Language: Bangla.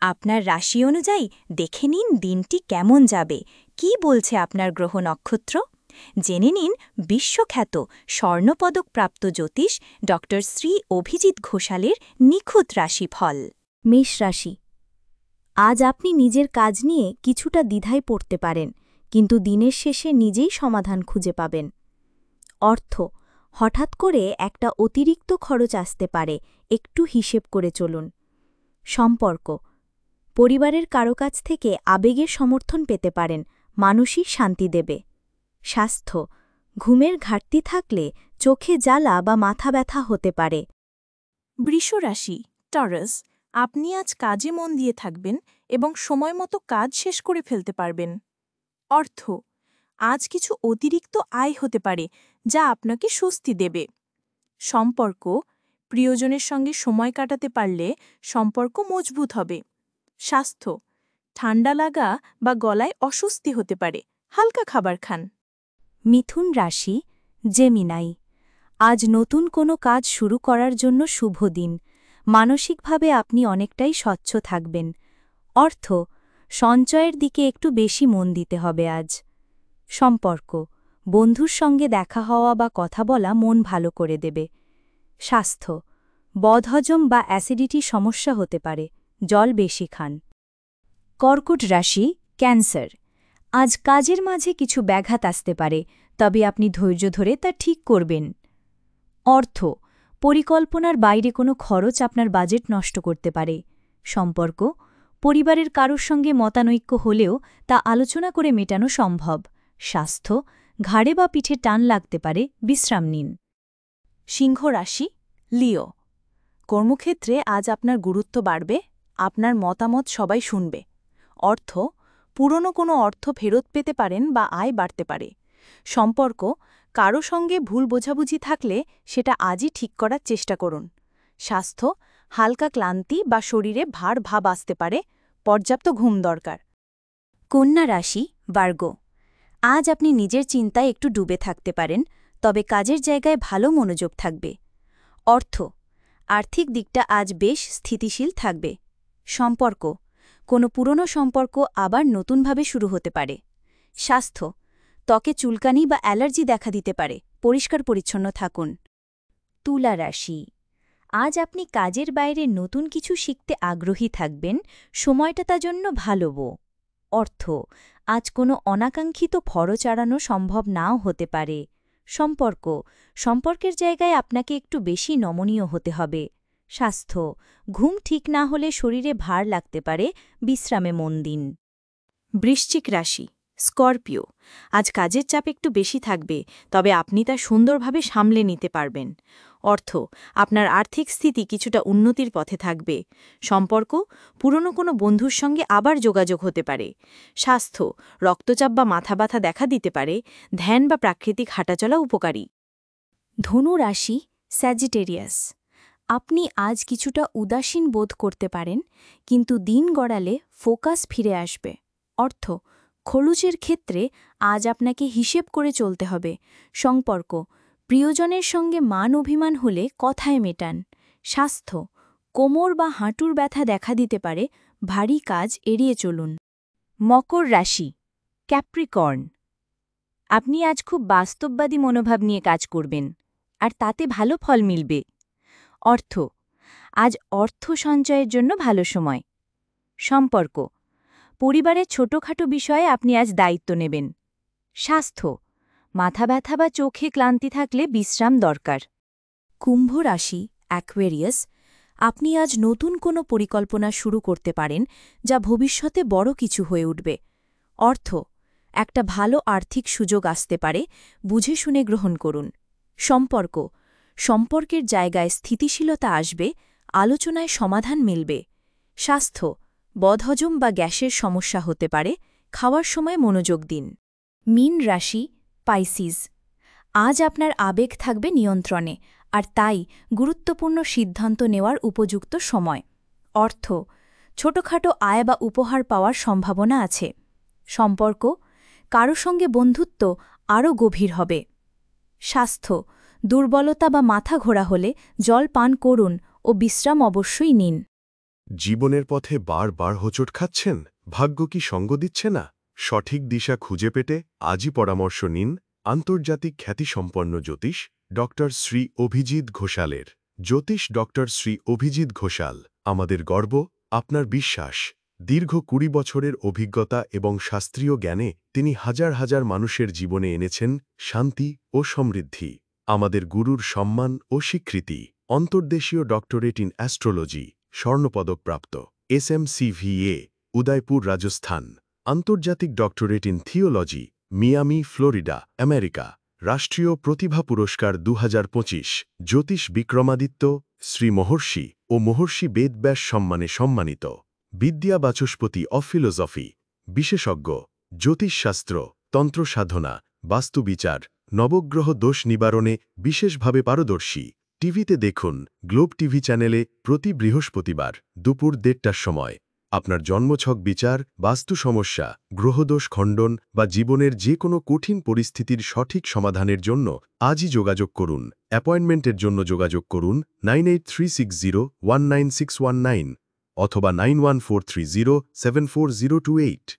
আপনার রাশি অনুযায়ী দেখে নিন দিনটি কেমন যাবে, কি বলছে আপনার গ্রহ নক্ষত্র। জেনে নিন বিশ্বখ্যাত স্বর্ণপদকপ্রাপ্ত জ্যোতিষ ড শ্রী অভিজিৎ ঘোষালের নিখুঁত রাশিফল। মেষ রাশি। আজ আপনি নিজের কাজ নিয়ে কিছুটা দ্বিধায় পড়তে পারেন, কিন্তু দিনের শেষে নিজেই সমাধান খুঁজে পাবেন। অর্থ, হঠাৎ করে একটা অতিরিক্ত খরচ আসতে পারে, একটু হিসেব করে চলুন। সম্পর্ক, পরিবারের কারো কাছ থেকে আবেগের সমর্থন পেতে পারেন, মানসিক শান্তি দেবে। স্বাস্থ্য, ঘুমের ঘাটতি থাকলে চোখে জ্বালা বা মাথা ব্যথা হতে পারে। বৃষ রাশি টরাস, আপনি আজ কাজে মন দিয়ে থাকবেন এবং সময়মতো কাজ শেষ করে ফেলতে পারবেন। অর্থ, আজ কিছু অতিরিক্ত আয় হতে পারে যা আপনাকে স্বস্তি দেবে। সম্পর্ক, প্রিয়জনের সঙ্গে সময় কাটাতে পারলে সম্পর্ক মজবুত হবে। স্বাস্থ্য, ঠান্ডা লাগা বা গলায় অস্বস্তি হতে পারে, হালকা খাবার খান। মিথুন রাশি জেমিনাই, আজ নতুন কোনো কাজ শুরু করার জন্য শুভ দিন। মানসিকভাবে আপনি অনেকটাই স্বচ্ছ থাকবেন। অর্থ, সঞ্চয়ের দিকে একটু বেশি মন দিতে হবে আজ। সম্পর্ক, বন্ধুর সঙ্গে দেখা হওয়া বা কথা বলা মন ভালো করে দেবে। স্বাস্থ্য, বদহজম বা অ্যাসিডিটি সমস্যা হতে পারে, জল বেশি খান। কর্কট রাশি ক্যান্সার, আজ কাজের মাঝে কিছু ব্যাঘাত আসতে পারে, তবে আপনি ধৈর্য ধরে তা ঠিক করবেন। অর্থ, পরিকল্পনার বাইরে কোনো খরচ আপনার বাজেট নষ্ট করতে পারে। সম্পর্ক, পরিবারের কারোর সঙ্গে মতানৈক্য হলেও তা আলোচনা করে মেটানো সম্ভব। স্বাস্থ্য, ঘাড়ে বা পিঠে টান লাগতে পারে, বিশ্রাম নিন। সিংহ রাশি লিও, কর্মক্ষেত্রে আজ আপনার গুরুত্ব বাড়বে, আপনার মতামত সবাই শুনবে। অর্থ, পুরনো কোনো অর্থ ফেরত পেতে পারেন বা আয় বাড়তে পারে। সম্পর্ক, কারো সঙ্গে ভুল বোঝাবুঝি থাকলে সেটা আজই ঠিক করার চেষ্টা করুন। স্বাস্থ্য, হালকা ক্লান্তি বা শরীরে ভার ভাব আসতে পারে, পর্যাপ্ত ঘুম দরকার। কন্যা রাশি বার্গ, আজ আপনি নিজের চিন্তায় একটু ডুবে থাকতে পারেন, তবে কাজের জায়গায় ভালো মনোযোগ থাকবে। অর্থ, আর্থিক দিকটা আজ বেশ স্থিতিশীল থাকবে। সম্পর্ক, কোনো পুরনো সম্পর্ক আবার নতুনভাবে শুরু হতে পারে। স্বাস্থ্য, ত্বকে চুলকানি বা অ্যালার্জি দেখা দিতে পারে, পরিষ্কার পরিচ্ছন্ন থাকুন। তুলা রাশি, আজ আপনি কাজের বাইরে নতুন কিছু শিখতে আগ্রহী থাকবেন, সময়টা তার জন্য ভালো। অর্থ, আজ কোনো অনাকাঙ্ক্ষিত খরচ এড়ানো সম্ভব নাও হতে পারে। সম্পর্ক, সম্পর্কের জায়গায় আপনাকে একটু বেশি নমনীয় হতে হবে। স্বাস্থ্য, ঘুম ঠিক না হলে শরীরে ভার লাগতে পারে, বিশ্রামে মন দিন। বৃশ্চিক রাশি স্করপিও, আজ কাজের চাপ একটু বেশি থাকবে, তবে আপনি তা সুন্দরভাবে সামলে নিতে পারবেন। অর্থ, আপনার আর্থিক স্থিতি কিছুটা উন্নতির পথে থাকবে। সম্পর্ক, পুরনো কোনো বন্ধুর সঙ্গে আবার যোগাযোগ হতে পারে। স্বাস্থ্য, রক্তচাপ বা মাথা ব্যথা দেখা দিতে পারে, ধ্যান বা প্রাকৃতিক হাঁটাচলা উপকারী। ধনু রাশি স্যাজিটেরিয়াস, আপনি আজ কিছুটা উদাসীন বোধ করতে পারেন, কিন্তু দিন গড়ালে ফোকাস ফিরে আসবে। অর্থ, খরচের ক্ষেত্রে আজ আপনাকে হিসেব করে চলতে হবে। সম্পর্ক, প্রিয়জনের সঙ্গে মান অভিমান হলে কথায় মেটান। স্বাস্থ্য, কোমর বা হাঁটুর ব্যথা দেখা দিতে পারে, ভারী কাজ এড়িয়ে চলুন। মকর রাশি ক্যাপ্রিকর্ন, আপনি আজ খুব বাস্তববাদী মনোভাব নিয়ে কাজ করবেন, আর তাতে ভালো ফল মিলবে। অর্থ, আজ অর্থ সঞ্চয়ের জন্য ভালো সময়। সম্পর্ক, পরিবারের ছোটখাটো বিষয়ে আপনি আজ দায়িত্ব নেবেন। স্বাস্থ্য, মাথা ব্যথা বা চোখে ক্লান্তি থাকলে বিশ্রাম দরকার। কুম্ভ রাশি অ্যাকোয়ারিয়াস, আপনি আজ নতুন কোনো পরিকল্পনা শুরু করতে পারেন, যা ভবিষ্যতে বড় কিছু হয়ে উঠবে। অর্থ, একটা ভালো আর্থিক সুযোগ আসতে পারে, বুঝে শুনে গ্রহণ করুন। সম্পর্ক, সম্পর্কের জায়গায় স্থিতিশীলতা আসবে, আলোচনায় সমাধান মিলবে। স্বাস্থ্য, বদহজম বা গ্যাসের সমস্যা হতে পারে, খাওয়ার সময় মনোযোগ দিন। মীন রাশি পাইসিস, আজ আপনার আবেগ থাকবে নিয়ন্ত্রণে, আর তাই গুরুত্বপূর্ণ সিদ্ধান্ত নেওয়ার উপযুক্ত সময়। অর্থ, ছোটখাটো আয় বা উপহার পাওয়ার সম্ভাবনা আছে। সম্পর্ক, কারো সঙ্গে বন্ধুত্ব আরও গভীর হবে। স্বাস্থ্য, দুর্বলতা বা মাথা ঘোরা হলে জল পান করুন ও বিশ্রাম অবশ্যই নিন। জীবনের পথে বারবার হোঁচট খাচ্ছেন, ভাগ্য কি সঙ্গ দিচ্ছে না? সঠিক দিশা খুঁজে পেতে আজই পরামর্শ নিন আন্তর্জাতিক খ্যাতিসম্পন্ন জ্যোতিষ ডক্টর শ্রী অভিজিৎ ঘোষালের। জ্যোতিষ ডক্টর শ্রী অভিজিৎ ঘোষাল আমাদের গর্ব, আপনার বিশ্বাস। দীর্ঘ ২০ বছরের অভিজ্ঞতা এবং শাস্ত্রীয় জ্ঞানে তিনি হাজার হাজার মানুষের জীবনে এনেছেন শান্তি ও সমৃদ্ধি। আমাদের গুরুর সম্মান ও স্বীকৃতি। অন্তর্দেশীয় ডক্টরেট ইন অ্যাস্ট্রোলজি, স্বর্ণপদকপ্রাপ্ত, SMCVA, উদয়পুর, রাজস্থান। আন্তর্জাতিক doctorate in theology, Miami, Florida, America. রাষ্ট্রীয় প্রতিভা পুরস্কার ২০২৫, জ্যোতিষ বিক্রমাদিত্য, শ্রী মহর্ষি ও মহর্ষি বেদব্যাস সম্মানে সম্মানিত। বিদ্যা বাচস্পতি অফ ফিলোসফি, বিশেষজ্ঞ, জ্যোতিষশাস্ত্র, তন্ত্র সাধনা, বাস্তুবিচার, নবগ্রহ দোষ নিবারণে বিশেষভাবে পারদর্শী। টিভিতে দেখুন গ্লোব টিভি চ্যানেলে প্রতি বৃহস্পতিবার দুপুর ১:৩০টার সময়। আপনার জন্মছক বিচার, বাস্তু সমস্যা, গ্রহদোষ খণ্ডন বা জীবনের যে কোনো কঠিন পরিস্থিতির সঠিক সমাধানের জন্য আজই যোগাযোগ করুন। অ্যাপয়েন্টমেন্টের জন্য যোগাযোগ করুন 9836019619 অথবা 9143074028।